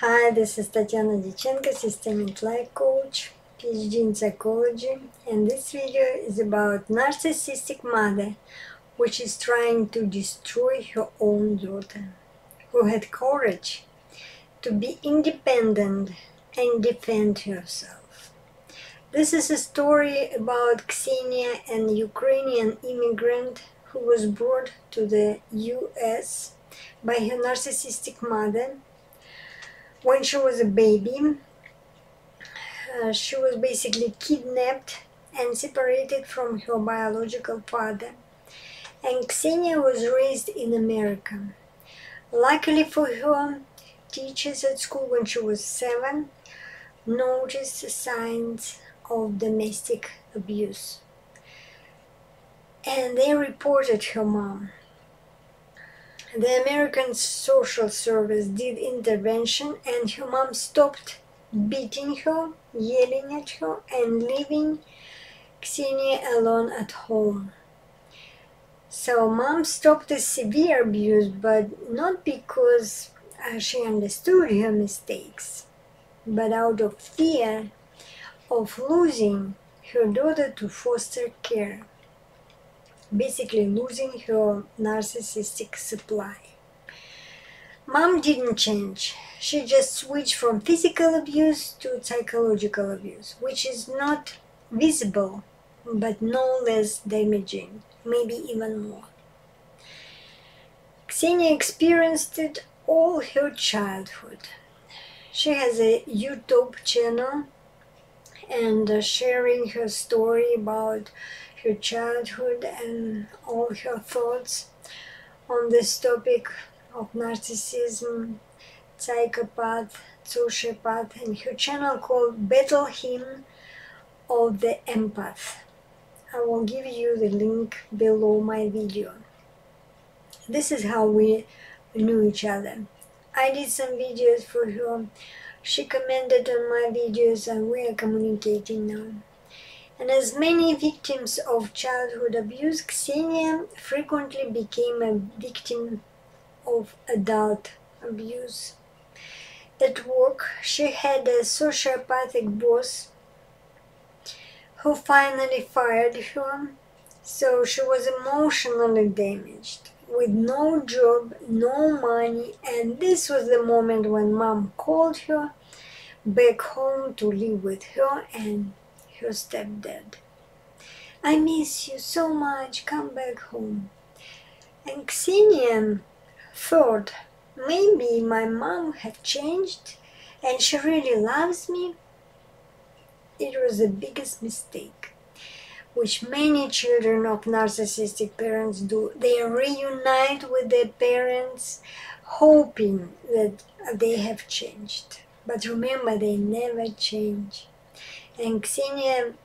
Hi, this is Tatiana Dyachenko, Systemic Life Coach, PhD in Psychology, and this video is about narcissistic mother which is trying to destroy her own daughter, who had courage to be independent and defend herself. This is a story about Ksenia, an Ukrainian immigrant who was brought to the US by her narcissistic mother. When she was a baby, she was basically kidnapped and separated from her biological father. And Ksenia was raised in America. Luckily for her, teachers at school when she was 7 noticed signs of domestic abuse. And they reported her mom. The American Social Service did intervention and her mom stopped beating her, yelling at her, and leaving Ksenia alone at home. So mom stopped the severe abuse, but not because she understood her mistakes, but out of fear of losing her daughter to foster care. Basically losing her narcissistic supply. Mom didn't change. She just switched from physical abuse to psychological abuse, which is not visible, but no less damaging, maybe even more. Ksenia experienced it all her childhood. She has a YouTube channel and sharing her story about her childhood and all her thoughts on this topic of narcissism, psychopath, sociopath, and her channel called Battle Hymn of the Empath. I will give you the link below my video. This is how we knew each other. I did some videos for her. She commented on my videos and we are communicating now. And as many victims of childhood abuse, Ksenia frequently became a victim of adult abuse. At work, she had a sociopathic boss who finally fired her, so she was emotionally damaged, with no job, no money, and this was the moment when mom called her back home to live with her and her stepdad. I miss you so much, come back home. And Ksenia thought, maybe my mom had changed and she really loves me. It was the biggest mistake, which many children of narcissistic parents do. They reunite with their parents, hoping that they have changed. But remember, they never change. And Ksenia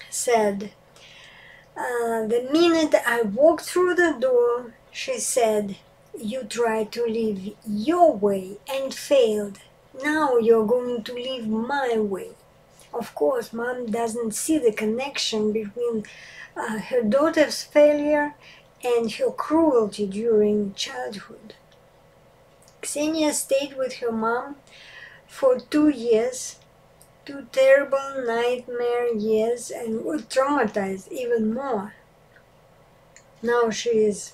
said, the minute I walked through the door, she said, you tried to live your way and failed. Now you're going to live my way. Of course, mom doesn't see the connection between her daughter's failure and her cruelty during childhood. Ksenia stayed with her mom for 2 years, 2 terrible nightmare years, and was traumatized even more. Now she is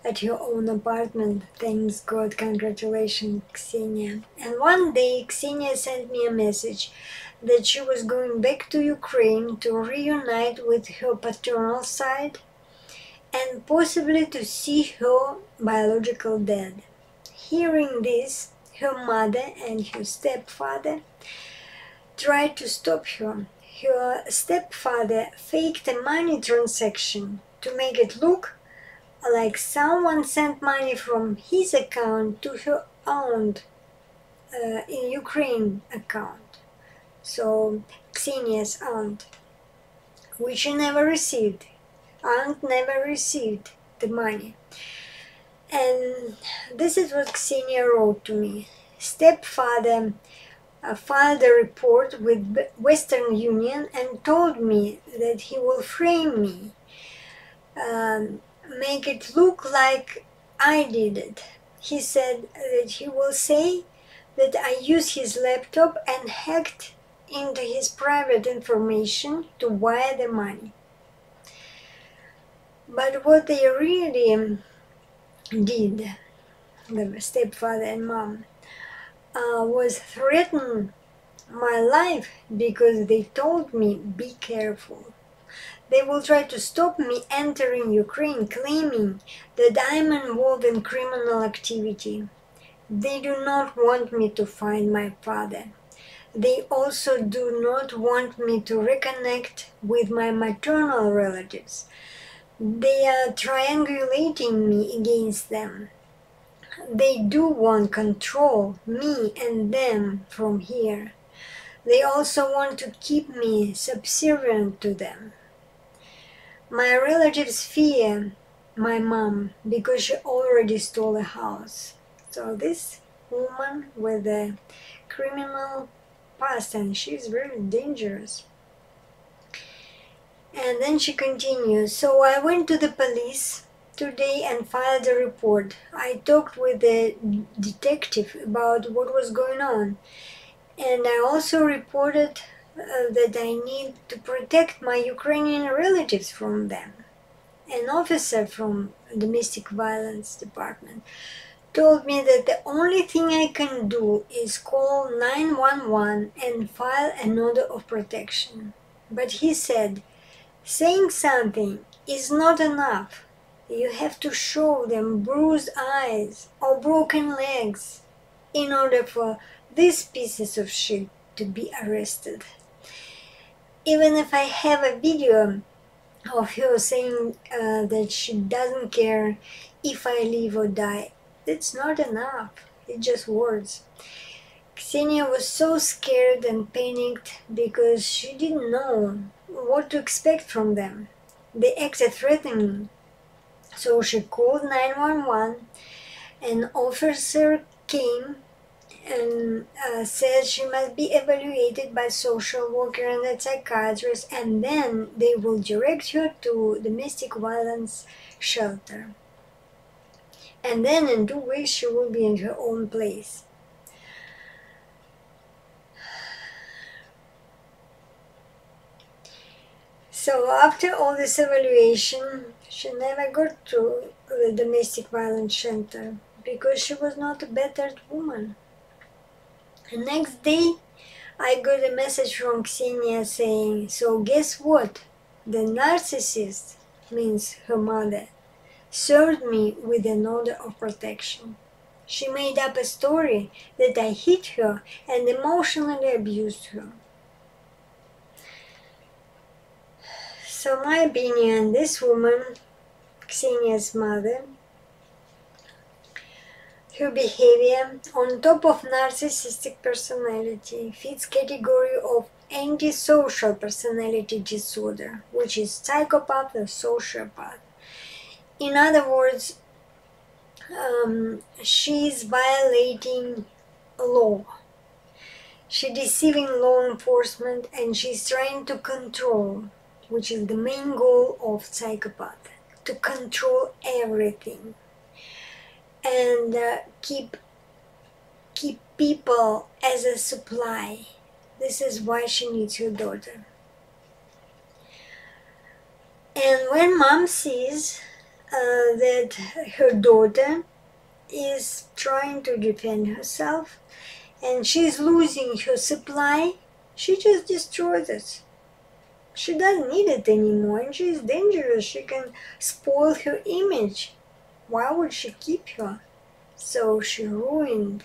at her own apartment, thanks God, congratulations Ksenia. And one day Ksenia sent me a message that she was going back to Ukraine to reunite with her paternal side and possibly to see her biological dad. Hearing this, her mother and her stepfather tried to stop her. Her stepfather faked a money transaction to make it look like someone sent money from his account to her aunt in Ukraine account. So Ksenia's aunt, which she never received. Aunt never received the money. And this is what Ksenia wrote to me. Stepfather filed a report with Western Union and told me that he will frame me, make it look like I did it. He said that he will say that I used his laptop and hacked into his private information to wire the money. But what they really did, the stepfather and mom, was threaten my life because they told me, be careful. They will try to stop me entering Ukraine, claiming that I'm involved in criminal activity. They do not want me to find my father. They also do not want me to reconnect with my maternal relatives. They are triangulating me against them. They do want control, me and them, from here. They also want to keep me subservient to them. My relatives fear my mom because she already stole a house. So this woman with a criminal past, and she's very dangerous. And then she continues, so I went to the police today and filed a report. I talked with the detective about what was going on. And I also reported that I need to protect my Ukrainian relatives from them. An officer from Domestic Violence Department told me that the only thing I can do is call 911 and file an order of protection. But he said, saying something is not enough. You have to show them bruised eyes or broken legs in order for these pieces of shit to be arrested. Even if I have a video of her saying that she doesn't care if I live or die, it's not enough. It's just words. Ksenia was so scared and panicked because she didn't know what to expect from them. They acted threatening. So she called 911. An officer came and said she must be evaluated by social worker and a psychiatrist, and then they will direct her to domestic violence shelter. And then in 2 weeks she will be in her own place. So after all this evaluation, she never got to the domestic violence shelter because she was not a battered woman. The next day, I got a message from Ksenia saying, so guess what? The narcissist, means her mother, served me with an order of protection. She made up a story that I hit her and emotionally abused her. So my opinion, this woman, Ksenia's mother, her behavior, on top of narcissistic personality, fits category of antisocial personality disorder, which is psychopath or sociopath. In other words, she's violating law. She's deceiving law enforcement and she's trying to control, which is the main goal of psychopath, to control everything. And keep people as a supply. This is why she needs her daughter. And when mom sees that her daughter is trying to defend herself and she's losing her supply, she just destroys it. She doesn't need it anymore and she's dangerous. She can spoil her image. Why would she keep her? So she ruined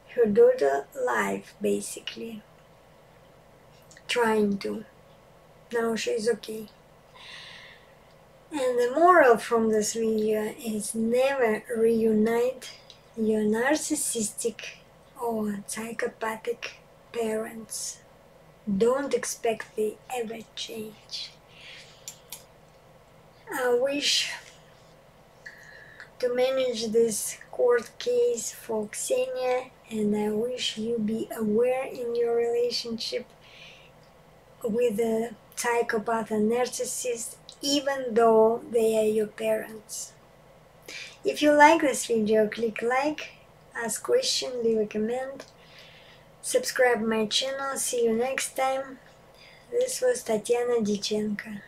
her daughter's life, basically. Trying to. Now she's okay. And the moral from this video is never reunite your narcissistic or psychopathic parents. Don't expect they ever change. I wish to manage this court case for Ksenia, and I wish you be aware in your relationship with a psychopath and narcissist, even though they are your parents. If you like this video, click like. ask question, leave a comment, subscribe my channel. See you next time. This was Tatiana Dyachenko.